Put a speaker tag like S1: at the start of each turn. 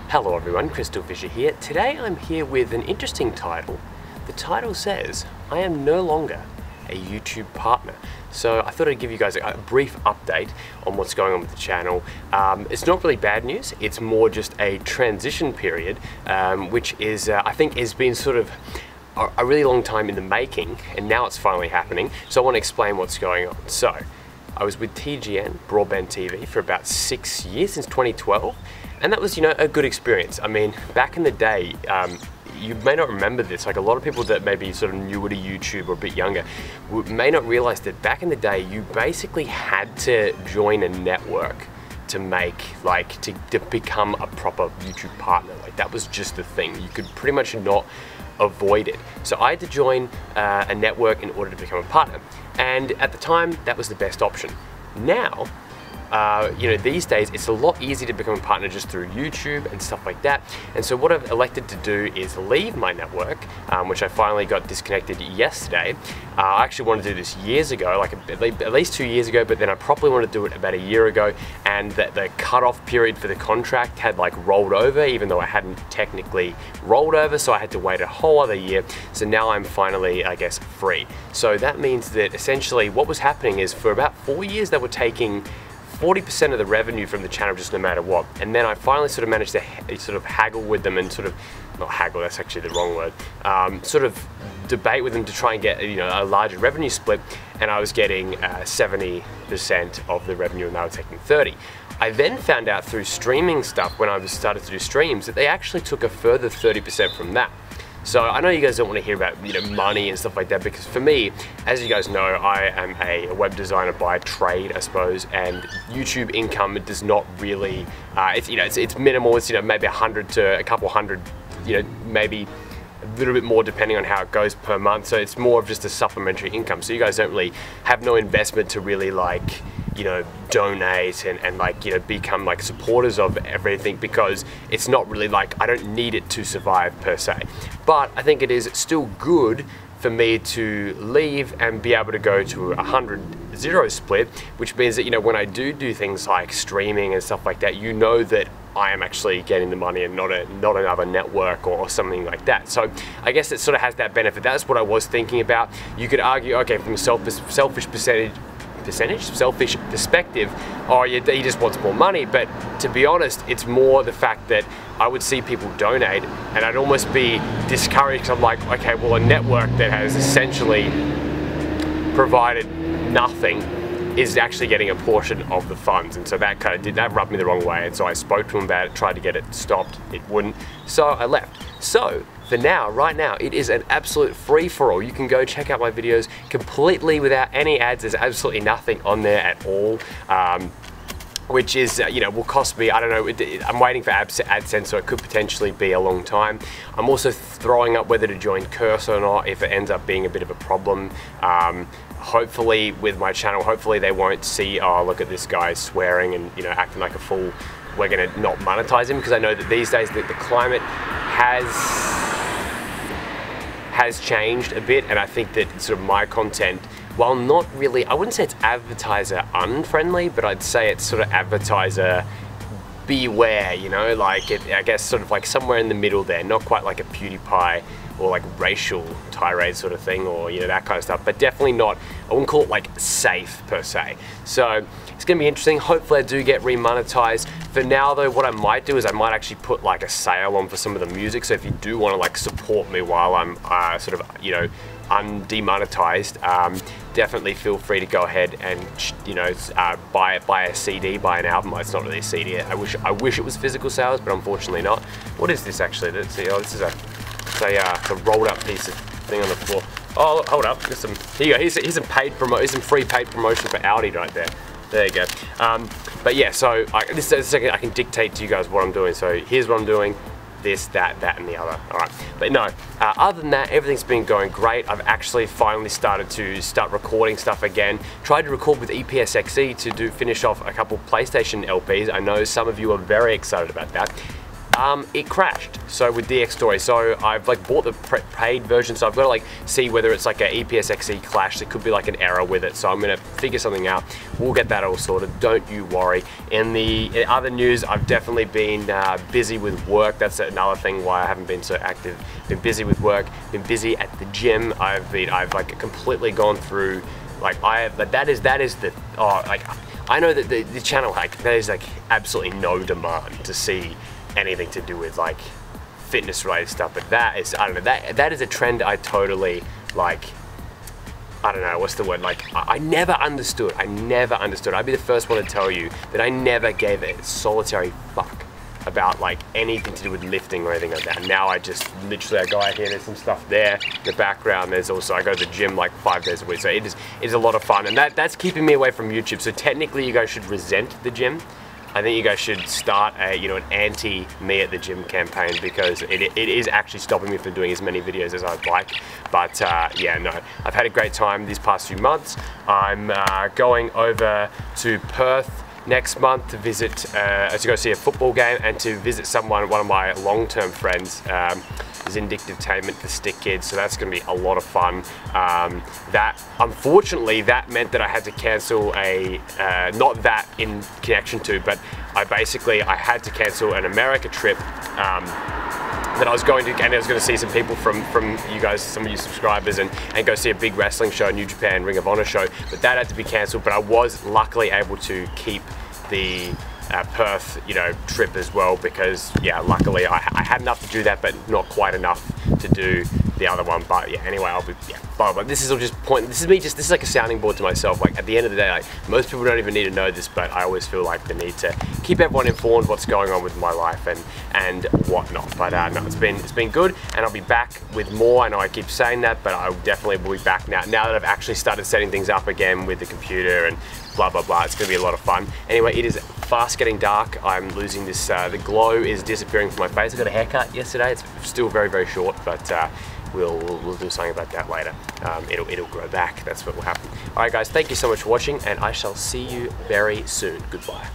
S1: Hello everyone, CrystalFissure here. Today I'm here with an interesting title. The title says, I am no longer a YouTube partner. So I thought I'd give you guys a brief update on what's going on with the channel. It's not really bad news, it's more just a transition period, which is, I think has been sort of a really long time in the making, and now it's finally happening. So I want to explain what's going on. So I was with TGN, Broadband TV, for about 6 years, since 2012. And that was, a good experience. I mean, back in the day, you may not remember this, like a lot of people that may be sort of newer to YouTube or a bit younger may not realize that back in the day, you basically had to join a network to make, to become a proper YouTube partner. Like that was just the thing. You could pretty much not avoid it. So I had to join a network in order to become a partner. And at the time, that was the best option. Now, these days it's a lot easier to become a partner just through YouTube and stuff like that. And so what I've elected to do is leave my network, which I finally got disconnected yesterday. I actually wanted to do this years ago, like at least 2 years ago, but then I probably wanted to do it about a year ago, and the cutoff period for the contract had rolled over, even though I hadn't technically rolled over, so I had to wait a whole other year. So now I'm finally, I guess, free. So that means that essentially what was happening is for about 4 years they were taking 40% of the revenue from the channel just no matter what. And then I finally sort of managed to sort of haggle with them and sort of, not haggle, that's actually the wrong word, sort of debate with them to try and get a larger revenue split, and I was getting 70% of the revenue and they were taking 30%. I then found out through streaming stuff when I started to do streams that they actually took a further 30% from that. So I know you guys don't want to hear about money and stuff like that, because for me, as you guys know, I am a web designer by trade, I suppose, and YouTube income does not really, it's minimal. It's maybe 100 to a couple hundred, maybe a little bit more depending on how it goes per month. So it's more of just a supplementary income. So you guys don't really have no investment to really donate and become supporters of everything, because it's not really I don't need it to survive per se. But I think it is still good for me to leave and be able to go to 100-0 split, which means that when I do things like streaming and stuff like that, that I am actually getting the money and not another network or something like that. So I guess it sort of has that benefit. That's what I was thinking about. You could argue, okay, from a selfish perspective, oh, he just wants more money. But to be honest, it's more the fact that I would see people donate and I'd almost be discouraged. I'm like, okay, well, a network that has essentially provided nothing is actually getting a portion of the funds, and so that rubbed me the wrong way. And so I spoke to him about it, tried to get it stopped, it wouldn't, so I left. So for now, right now, it is an absolute free-for-all. You can go check out my videos completely without any ads. There's absolutely nothing on there at all, which is, will cost me, I don't know, I'm waiting for AdSense, so it could potentially be a long time. I'm also throwing up whether to join Curse or not if it ends up being a bit of a problem. Hopefully with my channel, hopefully they won't see, oh, look at this guy swearing and acting like a fool, we're gonna not monetize him, because I know that these days the climate has changed a bit, and I think that sort of my content, while not really, I wouldn't say it's advertiser unfriendly, but I'd say it's sort of advertiser beware, I guess sort of somewhere in the middle there, not quite like a PewDiePie or racial tirade sort of thing, or that kind of stuff, but definitely not, I wouldn't call it safe per se. So it's gonna be interesting. Hopefully I do get remonetized. For now though, what I might do is I might actually put a sale on for some of the music. So if you do want to support me while I'm sort of undemonetized, definitely feel free to go ahead and buy a CD, buy an album. It's not really a CD. I wish it was physical sales, but unfortunately not. What is this actually? Let's see. Oh, this is a rolled up piece of thing on the floor. Oh, hold up. There's some. Here you go. Here's some free paid promotion for Audi right there. There you go. But yeah, so this is a second I can dictate to you guys what I'm doing. So here's what I'm doing. This, that, and the other. All right, but no, other than that, everything's been going great. I've actually finally started to recording stuff again. Tried to record with EPS-XE to finish off a couple PlayStation LPs. I know some of you are very excited about that. it crashed. So with DX Story, so I've like bought the paid version, so I've got to like see whether it's like a EPSXE clash. There could be like an error with it, so I'm gonna figure something out. We'll get that all sorted, don't you worry. In the other news, I've definitely been busy with work. That's another thing why I haven't been so active. Been busy with work, been busy at the gym. I've like completely gone through, like that is the, oh, like I know that the channel, like there's like absolutely no demand to see anything to do with like fitness related stuff, but that is, I don't know, that is a trend I totally like, I don't know, what's the word, like I never understood. I'd be the first one to tell you that I never gave a solitary fuck about like anything to do with lifting or anything like that. And now I just literally, I go out here, there's some stuff there in the background. There's also, I go to the gym like 5 days a week. So it is a lot of fun, and that's keeping me away from YouTube. So technically you guys should resent the gym. I think you guys should start a, you know, an anti-me at the gym campaign, because it is actually stopping me from doing as many videos as I'd like. But yeah, no, I've had a great time these past few months. I'm going over to Perth next month to visit, to go see a football game and to visit one of my long-term friends, Vindictivetainment, the Stick Kids, so that's going to be a lot of fun. That, unfortunately, that meant that I had to cancel a, not that in connection to, but I had to cancel an America trip that I was going to, and I was going to see some people from you guys, some of you subscribers, and go see a big wrestling show, New Japan Ring of Honor show, but that had to be cancelled. But I was luckily able to keep the Perth, you know, trip as well, because yeah, luckily I had enough to do that, but not quite enough to do the other one. But yeah, anyway, I'll be, yeah, but this is all just this is like a sounding board to myself. Like at the end of the day, like most people don't even need to know this, but I always feel like the need to keep everyone informed what's going on with my life and whatnot. But no, it's been good, and I'll be back with more. I know I keep saying that, but I definitely will be back now that I've actually started setting things up again with the computer and blah blah blah. It's gonna be a lot of fun. Anyway, it is fast getting dark. I'm losing this, the glow is disappearing from my face. I got a haircut yesterday. It's still very, very short, but we'll do something about that later. It'll grow back. That's what will happen. All right, guys, thank you so much for watching, and I shall see you very soon. Goodbye.